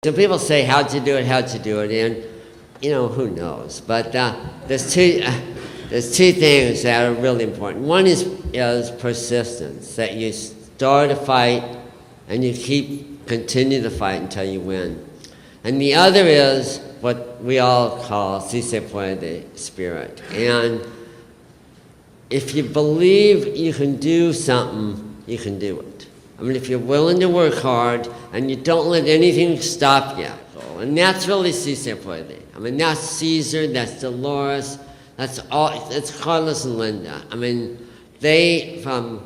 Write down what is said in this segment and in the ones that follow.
So people say, how'd you do it, and, who knows. But there's two things that are really important. One is persistence, that you start a fight and you continue to fight until you win. And the other is what we all call si se puede, spirit. And if you believe you can do something, you can do it. I mean, if you're willing to work hard and you don't let anything stop you. And that's really si se puede. I mean, that's Caesar, that's Dolores, that's Carlos and Linda. I mean, Caesar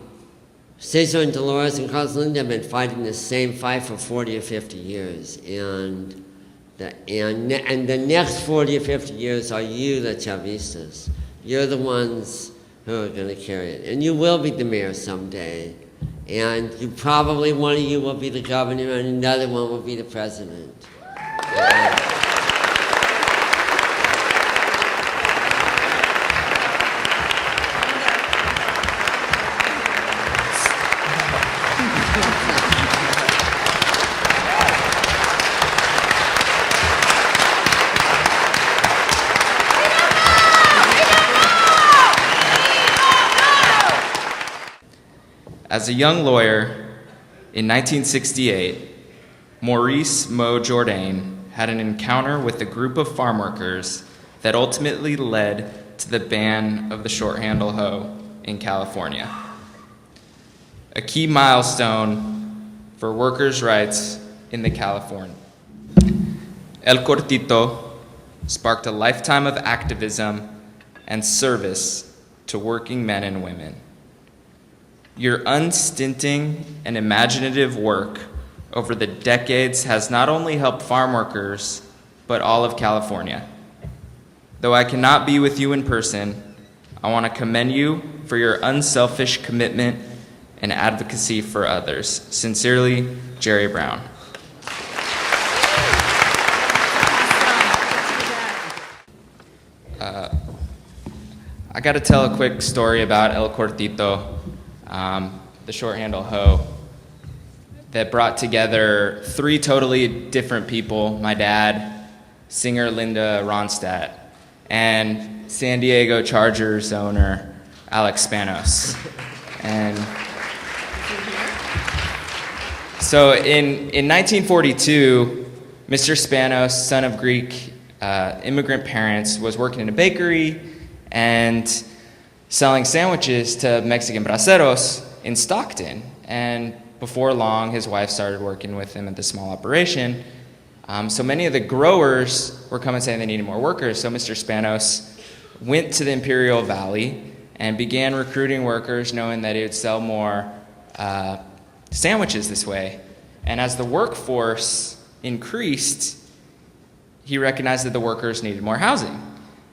and Dolores and Carlos and Linda have been fighting the same fight for 40 or 50 years. And the next 40 or 50 years are you, the Chavistas. You're the ones who are going to carry it. And you will be the mayor someday. And one of you will be the governor and another one will be the president. As a young lawyer, in 1968, Maurice Mo Jourdain had an encounter with a group of farm workers that ultimately led to the ban of the short-handle hoe in California. A key milestone for workers' rights in the California. El Cortito sparked a lifetime of activism and service to working men and women. Your unstinting and imaginative work over the decades has not only helped farm workers, but all of California. Though I cannot be with you in person, I want to commend you for your unselfish commitment and advocacy for others. Sincerely, Jerry Brown. I got to tell a quick story about El Cortito, the short-handle hoe, that brought together three totally different people: my dad, singer Linda Ronstadt, and San Diego Chargers owner Alex Spanos. And so in 1942, Mr. Spanos, son of Greek immigrant parents, was working in a bakery and selling sandwiches to Mexican braceros in Stockton. And before long, his wife started working with him at the small operation. So many of the growers were coming saying they needed more workers. So Mr. Spanos went to the Imperial Valley and began recruiting workers, knowing that he would sell more sandwiches this way. And as the workforce increased, he recognized that the workers needed more housing.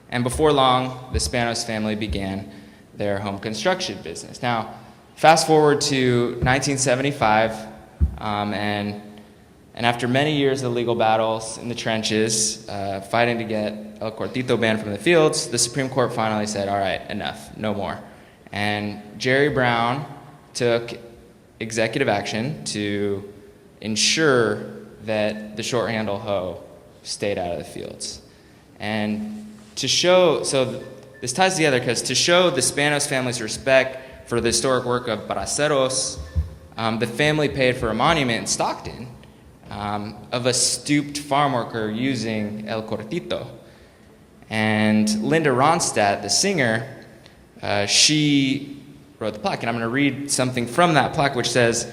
And before long, the Spanos family began their home construction business. Now, fast forward to 1975, and after many years of legal battles in the trenches, fighting to get El Cortito banned from the fields, the Supreme Court finally said, all right, enough, no more. And Jerry Brown took executive action to ensure that the short-handle hoe stayed out of the fields. And to show, so this ties together because to show the Spanos family's respect for the historic work of braceros, the family paid for a monument in Stockton of a stooped farm worker using El Cortito. And Linda Ronstadt, the singer, she wrote the plaque, and I'm going to read something from that plaque, which says,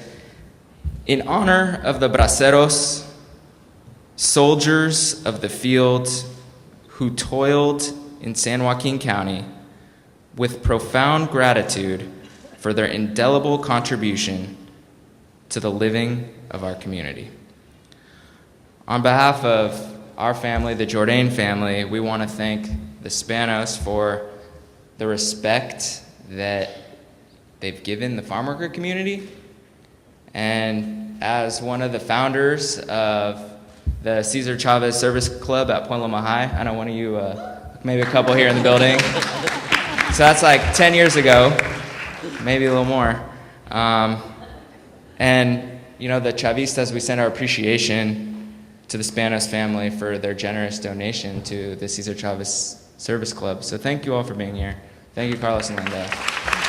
"In honor of the braceros, soldiers of the field who toiled in San Joaquin County with profound gratitude for their indelible contribution to the living of our community." On behalf of our family, the Jourdain family, we want to thank the Spanos for the respect that they've given the farm worker community. And as one of the founders of the Cesar Chavez Service Club at Point Loma High, I know one of you, maybe a couple here in the building. So that's like 10 years ago, maybe a little more. And, you know, the Chavistas, we send our appreciation to the Spanos family for their generous donation to the Cesar Chavez Service Club. So thank you all for being here. Thank you, Carlos and Linda.